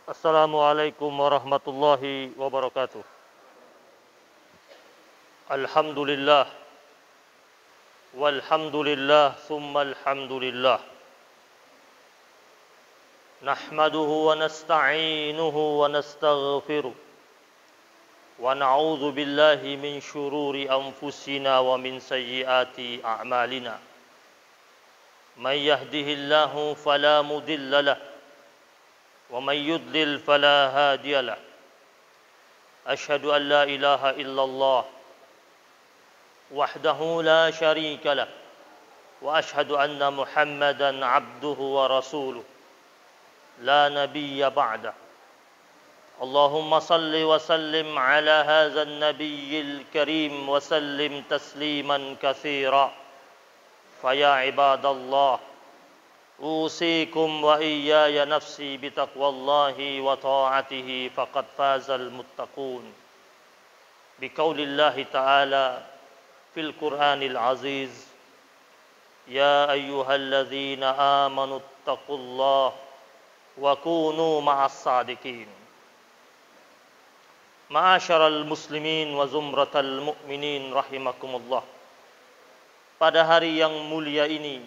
Assalamualaikum warahmatullahi wabarakatuh. Alhamdulillah, walhamdulillah, thumma alhamdulillah. Nahmaduhu wa nasta'inuhu wa nastaghfiruh. Wa na'udzu billahi min syururi anfusina wa min sayyiati a'malina. Man yahdihillahu fala mudilla lahu wa man yudlil fala hadiya lahu. Ashhadu an la ilaha illallah وحده لا شريك له وأشهد أن محمدا عبده ورسوله لا نبي بعده اللهم صل وسلم على هذا النبي الكريم وسلم تسليما كثيرا فيا عباد الله أوصيكم وإياي نفسي بتقوى الله وطاعته فقد فاز المتقون بقول الله تعالى في القرآن العزيز يا أيها الذين آمنوا اتقوا الله وكونوا مع الصادقين معاشر المسلمين وزمرة المؤمنين رحمكم الله. Pada hari yang mulia ini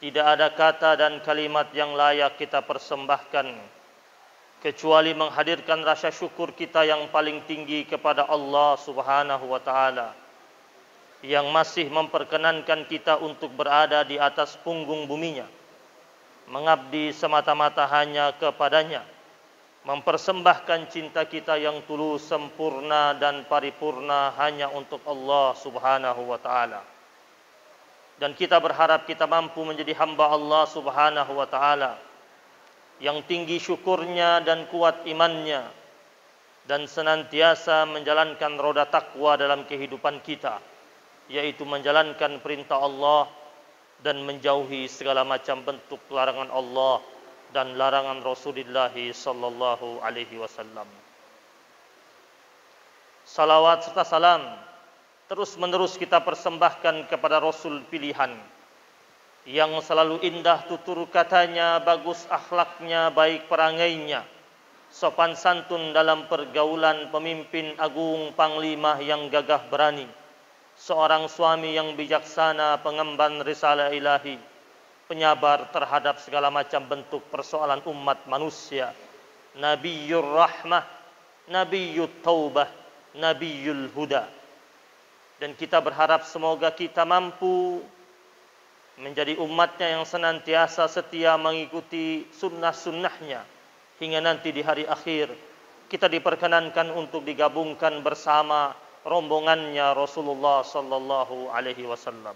tidak ada kata dan kalimat yang layak kita persembahkan kecuali menghadirkan rasa syukur kita yang paling tinggi kepada Allah Subhanahu wa taala yang masih memperkenankan kita untuk berada di atas punggung buminya, mengabdi semata-mata hanya kepadanya, mempersembahkan cinta kita yang tulus, sempurna dan paripurna hanya untuk Allah Subhanahu wa taala. Dan kita berharap kita mampu menjadi hamba Allah Subhanahu wa taala yang tinggi syukurnya dan kuat imannya dan senantiasa menjalankan roda takwa dalam kehidupan kita, yaitu menjalankan perintah Allah dan menjauhi segala macam bentuk larangan Allah dan larangan Rasulullah sallallahu alaihi wasallam. Salawat serta salam terus-menerus kita persembahkan kepada Rasul pilihan yang selalu indah tutur katanya, bagus akhlaknya, baik perangainya, sopan santun dalam pergaulan, pemimpin agung, panglima yang gagah berani, seorang suami yang bijaksana, pengemban risalah ilahi, penyabar terhadap segala macam bentuk persoalan umat manusia, Nabiyyur Rahmah, Nabiyyut Taubah, Nabiyyul Huda. Dan kita berharap semoga kita mampu menjadi umatnya yang senantiasa setia mengikuti sunnah-sunnahnya hingga nanti di hari akhir kita diperkenankan untuk digabungkan bersama rombongannya Rasulullah sallallahu alaihi wasallam.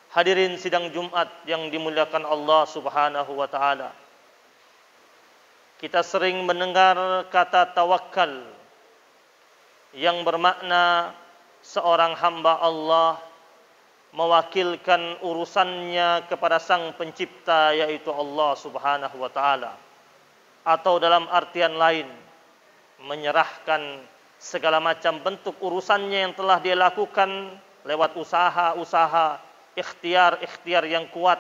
Hadirin sidang Jumat yang dimuliakan Allah Subhanahu wa taala. Kita sering mendengar kata tawakal yang bermakna seorang hamba Allah mewakilkan urusannya kepada Sang Pencipta, yaitu Allah Subhanahu wa taala, atau dalam artian lain menyerahkan segala macam bentuk urusannya yang telah dia lakukan lewat usaha-usaha, ikhtiar-ikhtiar yang kuat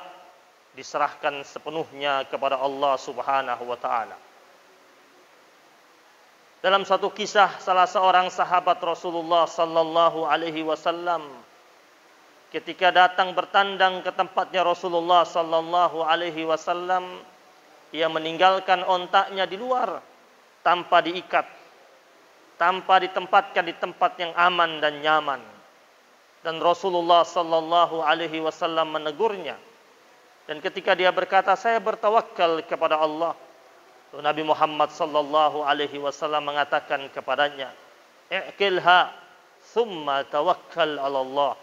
diserahkan sepenuhnya kepada Allah Subhanahu wa taala. Dalam satu kisah, salah seorang sahabat Rasulullah sallallahu alaihi wasallam ketika datang bertandang ke tempatnya Rasulullah sallallahu alaihi wasallam, ia meninggalkan ontaknya di luar tanpa diikat, tanpa ditempatkan di tempat yang aman dan nyaman. Dan Rasulullah sallallahu alaihi wasallam menegurnya. Dan ketika dia berkata, "Saya bertawakal kepada Allah," Nabi Muhammad sallallahu alaihi wasallam mengatakan kepadanya, "I'qilha thumma tawakkal 'ala Allah."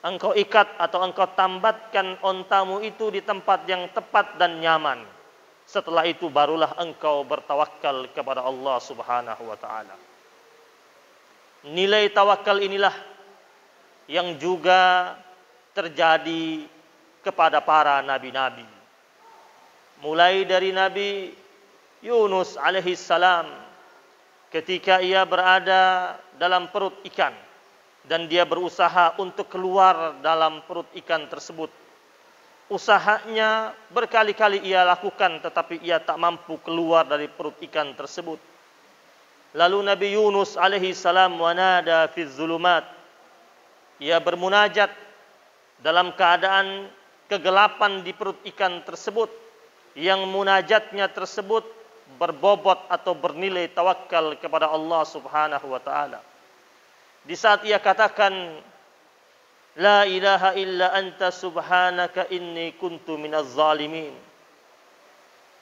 Engkau ikat atau engkau tambatkan ontamu itu di tempat yang tepat dan nyaman. Setelah itu barulah engkau bertawakal kepada Allah Subhanahu wa taala. Nilai tawakal inilah yang juga terjadi kepada para nabi-nabi. Mulai dari Nabi Yunus alaihi salam ketika ia berada dalam perut ikan dan dia berusaha untuk keluar dalam perut ikan tersebut. Usahanya berkali-kali ia lakukan, tetapi ia tak mampu keluar dari perut ikan tersebut. Lalu Nabi Yunus alaihi salam wanada fi zulumat. Ia bermunajat dalam keadaan kegelapan di perut ikan tersebut, yang munajatnya tersebut berbobot atau bernilai tawakal kepada Allah Subhanahu wa taala. Di saat ia katakan, la ilaha illa anta subhanaka inni kuntu minaz zalimin.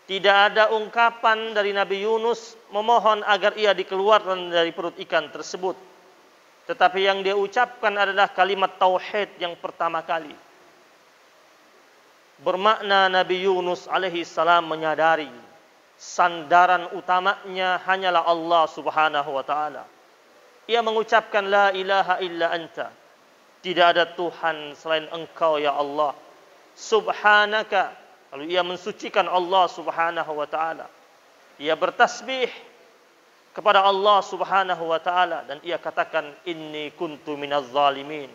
Tidak ada ungkapan dari Nabi Yunus memohon agar ia dikeluarkan dari perut ikan tersebut. Tetapi yang dia ucapkan adalah kalimat tauhid yang pertama kali. Bermakna Nabi Yunus alaihi salam menyadari sandaran utamanya hanyalah Allah Subhanahu wa taala. Ia mengucapkan la ilaha illa anta. Tidak ada Tuhan selain Engkau ya Allah. Subhanaka. Lalu ia mensucikan Allah Subhanahu wa taala. Ia bertasbih kepada Allah Subhanahu wa taala dan ia katakan inni kuntu minaz zalimin.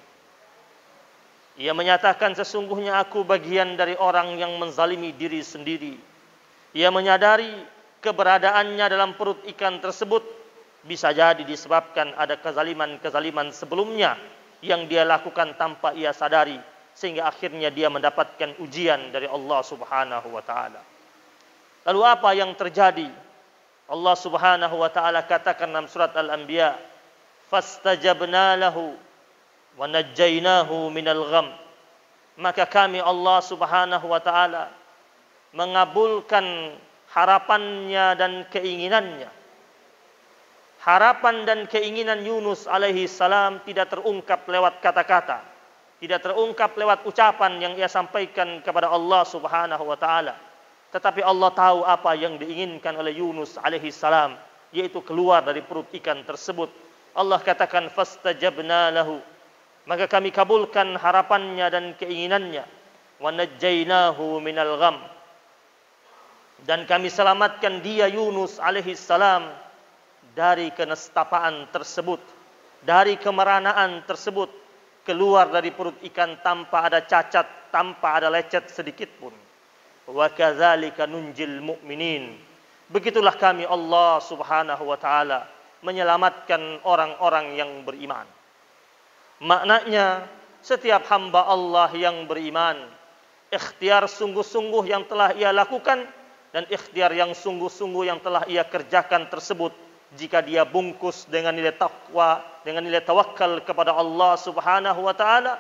Ia menyatakan sesungguhnya aku bagian dari orang yang menzalimi diri sendiri. Ia menyadari keberadaannya dalam perut ikan tersebut bisa jadi disebabkan ada kezaliman-kezaliman sebelumnya yang dia lakukan tanpa ia sadari, sehingga akhirnya dia mendapatkan ujian dari Allah Subhanahu wa taala. Lalu apa yang terjadi? Allah Subhanahu wa taala katakan dalam surat Al-Anbiya, "Fastajabna lahu wa najjaynahu minal gham." Maka kami Allah Subhanahu wa taala mengabulkan harapannya dan keinginannya. Harapan dan keinginan Yunus alaihi salam tidak terungkap lewat kata-kata, tidak terungkap lewat ucapan yang ia sampaikan kepada Allah Subhanahu wa taala. Tetapi Allah tahu apa yang diinginkan oleh Yunus alaihi salam, yaitu keluar dari perut ikan tersebut. Allah katakan fastajabna lahu. Maka kami kabulkan harapannya dan keinginannya. Wa najjaynahu minal gham. Dan kami selamatkan dia Yunus alaihi salam dari kenestapaan tersebut, dari kemeranaan tersebut, keluar dari perut ikan tanpa ada cacat, tanpa ada lecet sedikit pun. Wa kadzalika nunjil mu'minin. Begitulah kami Allah Subhanahu wa taala menyelamatkan orang-orang yang beriman. Maknanya setiap hamba Allah yang beriman, ikhtiar sungguh-sungguh yang telah ia lakukan dan ikhtiar yang sungguh-sungguh yang telah ia kerjakan tersebut, jika dia bungkus dengan nilai takwa, dengan nilai tawakal kepada Allah Subhanahu wa taala,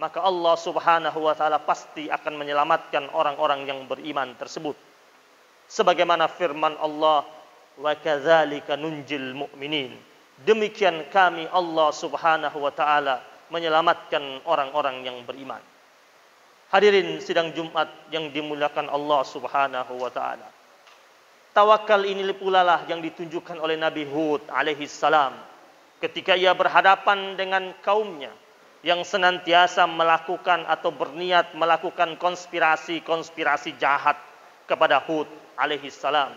maka Allah Subhanahu wa taala pasti akan menyelamatkan orang-orang yang beriman tersebut. Sebagaimana firman Allah, wa kadzalika nunjil mu'minin. Demikian kami Allah Subhanahu wa taala menyelamatkan orang-orang yang beriman. Hadirin sidang Jumat yang dimuliakan Allah Subhanahu wa taala. Tawakal ini pula lah yang ditunjukkan oleh Nabi Hud alaihi salam ketika ia berhadapan dengan kaumnya yang senantiasa melakukan atau berniat melakukan konspirasi jahat kepada Hud alaihi salam,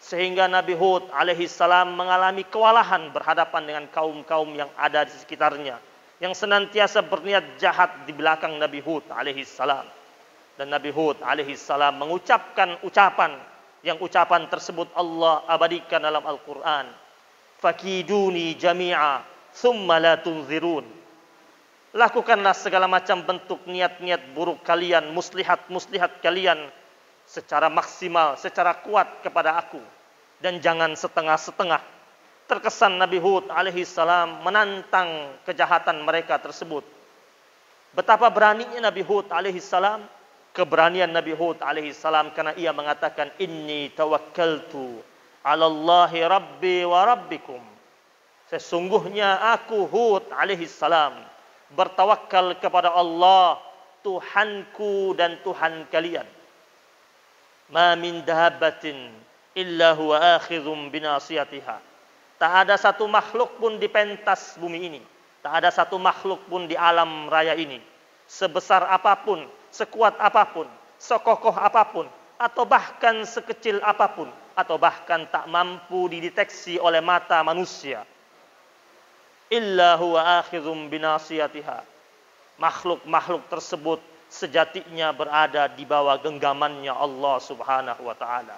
sehingga Nabi Hud alaihi salam mengalami kewalahan berhadapan dengan kaum-kaum yang ada di sekitarnya yang senantiasa berniat jahat di belakang Nabi Hud alaihi salam. Dan Nabi Hud alaihi salam mengucapkan ucapan yang ucapan tersebut Allah abadikan dalam Al-Quran. Fakiduni jami'a thumma la tunzirun. Lakukanlah segala macam bentuk niat-niat buruk kalian, muslihat-muslihat kalian secara maksimal, secara kuat kepada aku, dan jangan setengah-setengah. Terkesan Nabi Hud alaihi salam menantang kejahatan mereka tersebut. Betapa beraninya Nabi Hud alaihi salam, keberanian Nabi Hud alaihi salam, karena ia mengatakan inni tawakkaltu 'ala Allahi rabbi wa rabbikum. Sesungguhnya aku Hud alaihi salam bertawakal kepada Allah, Tuhanku dan Tuhan kalian. Ma min dahabbatin illa huwa akhidhum binasiyatiha. Tak ada satu makhluk pun di pentas bumi ini, tak ada satu makhluk pun di alam raya ini, sebesar apapun, sekuat apapun, sekokoh apapun, atau bahkan sekecil apapun, atau bahkan tak mampu dideteksi oleh mata manusia. Illa huwa akhidhum binasiyatiha. Makhluk-makhluk tersebut sejatinya berada di bawah genggamannya Allah Subhanahu wa taala.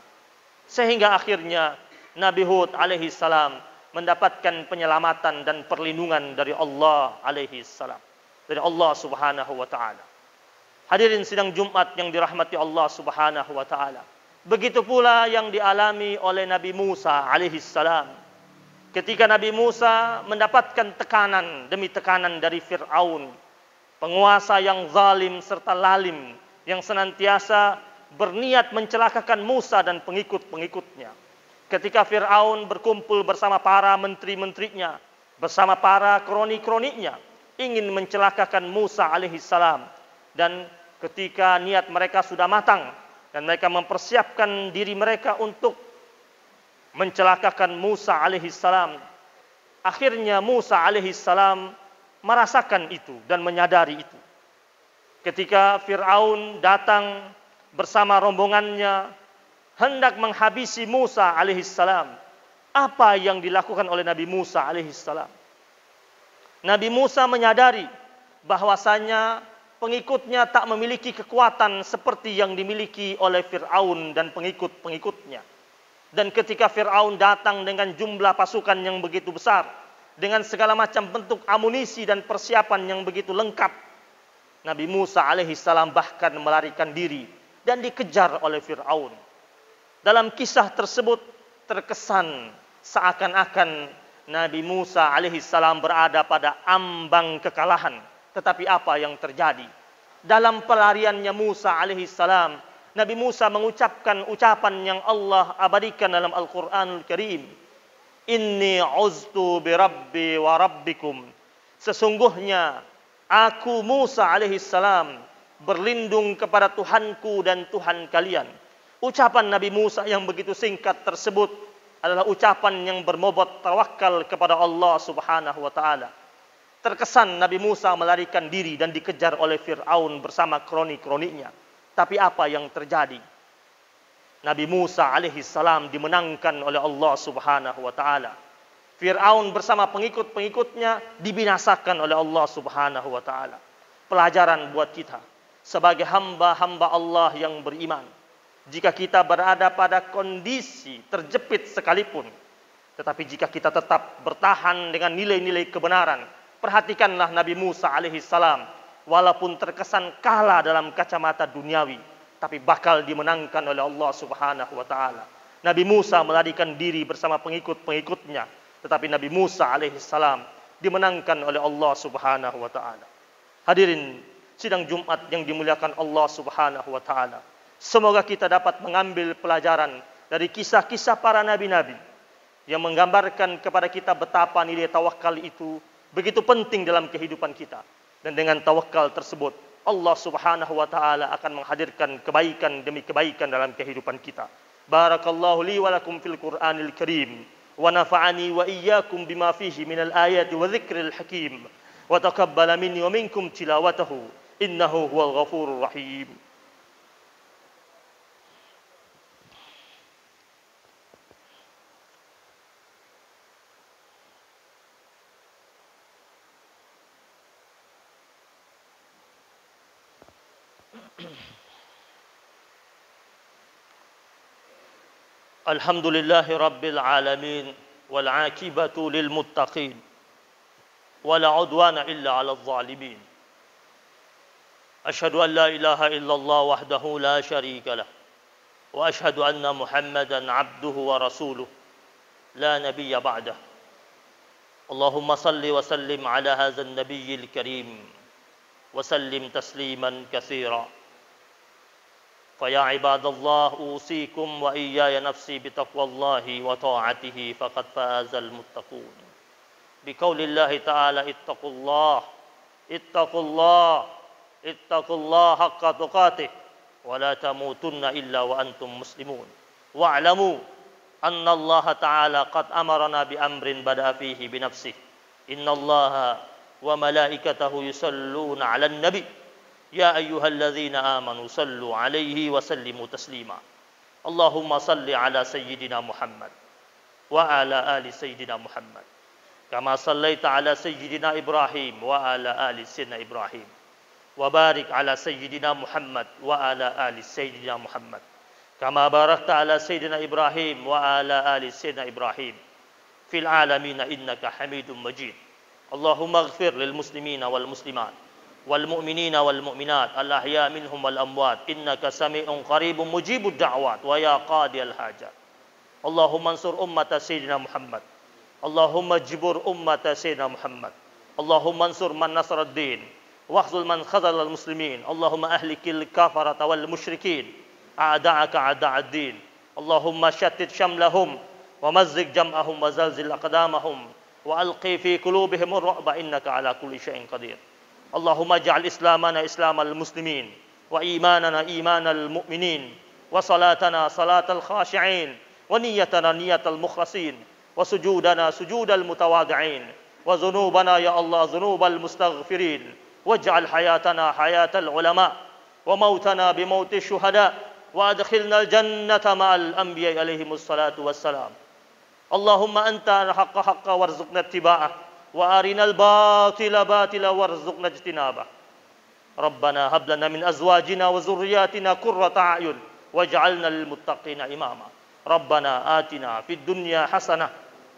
Sehingga akhirnya Nabi Hud alaihi salam mendapatkan penyelamatan dan perlindungan dari Allah alaihi salam, dari Allah Subhanahu wa taala. Hadirin sidang Jumat yang dirahmati Allah Subhanahu wa taala. Begitu pula yang dialami oleh Nabi Musa alaihi salam. Ketika Nabi Musa mendapatkan tekanan demi tekanan dari Fir'aun, penguasa yang zalim serta lalim yang senantiasa berniat mencelakakan Musa dan pengikut-pengikutnya. Ketika Fir'aun berkumpul bersama para menteri-menterinya, bersama para kroni-kroninya, ingin mencelakakan Musa alaihi salam. Dan ketika niat mereka sudah matang, dan mereka mempersiapkan diri mereka untuk mencelakakan Musa alaihi salam, akhirnya Musa alaihi salam merasakan itu dan menyadari itu. Ketika Fir'aun datang bersama rombongannya hendak menghabisi Musa alaihi salam, apa yang dilakukan oleh Nabi Musa alaihi salam? Nabi Musa menyadari bahwasanya pengikutnya tak memiliki kekuatan seperti yang dimiliki oleh Fir'aun dan pengikut-pengikutnya. Dan ketika Fir'aun datang dengan jumlah pasukan yang begitu besar, dengan segala macam bentuk amunisi dan persiapan yang begitu lengkap, Nabi Musa alaihi salam bahkan melarikan diri dan dikejar oleh Fir'aun. Dalam kisah tersebut terkesan seakan-akan Nabi Musa alaihi salam berada pada ambang kekalahan. Tetapi apa yang terjadi? Dalam pelariannya Musa alaihi salam, Nabi Musa mengucapkan ucapan yang Allah abadikan dalam Al-Quranul Karim. Inni uztu bi rabbi wa rabbikum. Sesungguhnya aku Musa alaihi salam berlindung kepada Tuhanku dan Tuhan kalian. Ucapan Nabi Musa yang begitu singkat tersebut adalah ucapan yang berbobot tawakal kepada Allah Subhanahu wa taala. Terkesan Nabi Musa melarikan diri dan dikejar oleh Fir'aun bersama kroni-kroninya. Tapi apa yang terjadi? Nabi Musa alaihi salam dimenangkan oleh Allah Subhanahu wa taala. Fir'aun bersama pengikut-pengikutnya dibinasakan oleh Allah Subhanahu wa taala. Pelajaran buat kita sebagai hamba-hamba Allah yang beriman. Jika kita berada pada kondisi terjepit sekalipun, tetapi jika kita tetap bertahan dengan nilai-nilai kebenaran, perhatikanlah Nabi Musa alaihi salam, walaupun terkesan kalah dalam kacamata duniawi, tapi bakal dimenangkan oleh Allah Subhanahu wa taala. Nabi Musa melarikan diri bersama pengikut-pengikutnya, tetapi Nabi Musa alaihi salam dimenangkan oleh Allah Subhanahu wa taala. Hadirin sidang Jumat yang dimuliakan Allah Subhanahu wa taala. Semoga kita dapat mengambil pelajaran dari kisah-kisah para nabi-nabi yang menggambarkan kepada kita betapa nilai tawakal itu begitu penting dalam kehidupan kita. Dan dengan tawakal tersebut, Allah Subhanahu wa taala akan menghadirkan kebaikan demi kebaikan dalam kehidupan kita. Barakallahu li wa lakum fil Qur'anil Karim wa nafa'ani wa iyyakum bima fihi minal ayati wa dzikril hakim wa taqabbala minni wa minkum tilawatahu innahu huwal ghafurur rahim. Alhamdulillahi Rabbil Alamin wal aqibatu lil muttaqin wala udwana illa 'alal zalimin. Asyhadu an la ilaha illallah wahdahu la syarika lah wa asyhadu anna Muhammadan 'abduhu wa rasuluh la nabiyya ba'dah. Allahumma salli wa sallim ala hadzal nabiyyil karim wa sallim tasliman katsira. فيا عباد الله أوصيكم وإياي نفسي بتقوى الله وطاعته فقد فاز المتقون. بقول الله تعالى اتقوا الله اتقوا الله اتقوا الله حق تقاته ولا تموتن إلا وأنتم مسلمون واعلموا أن الله تعالى قد أمرنا بأمر بدأ فيه بنفسه إن الله وملائكته يصلون على النبي يا أيها الذين آمنوا صلوا عليه وسلموا تسليما اللهم صل على سيدنا محمد وعلى آل سيدنا محمد كما صليت على سيدنا إبراهيم وعلى آل سيدنا إبراهيم وبارك على سيدنا محمد وعلى آل سيدنا محمد كما باركت على سيدنا إبراهيم وعلى آل سيدنا إبراهيم في العالمين إنك حميد مجيد. اللهم اغفر للمسلمين والمسلمات والمؤمنين والمؤمنات الأحياء منهم والأموات إنك سميع قريب مجيب الدعوات ويا قاضي الحاجات. اللهم انصر أمة سيدنا محمد. اللهم اجبر أمة سيدنا محمد. اللهم انصر من نصر الدين واخذل من خذل المسلمين. اللهم أهلك الكفرة والمشركين أعداءك أعداء الدين. اللهم شتت شملهم ومزق جمعهم وزلزل أقدامهم وألقي في قلوبهم الرعب إنك على كل شيء قدير. اللهم اجعل إسلامنا إسلام المسلمين وإيماننا إيمان المؤمنين وصلاتنا صلاة الخاشعين ونيتنا نية المخلصين وسجودنا سجود المتواضعين وذنوبنا يا الله ذنوب المستغفرين واجعل حياتنا حياة العلماء وموتنا بموت الشهداء وأدخلنا الجنة مع الأنبياء عليهم الصلاة والسلام. اللهم أنت الحق حقا وارزقنا اتباعه وأرنا الباطل باطلا وارزقنا اجتنابه. ربنا هب لنا من أزواجنا وذرياتنا قرة أعين واجعلنا للمتقين إماما. ربنا آتنا في الدنيا حسنة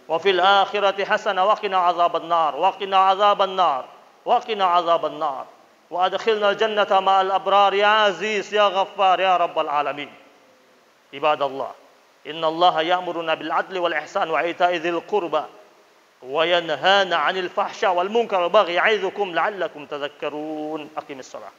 وفي الآخرة حسنة وقنا عذاب النار وقنا عذاب النار وقنا عذاب النار وأدخلنا الجنة مع الأبرار يا عزيز يا غفار يا رب العالمين. عباد الله إن الله يأمرنا بالعدل والإحسان وإيتاء ذي القربى وينهانا عن الفحشاء والمنكر والبغي يعظكم لعلكم تذكرون. أقم الصلاة.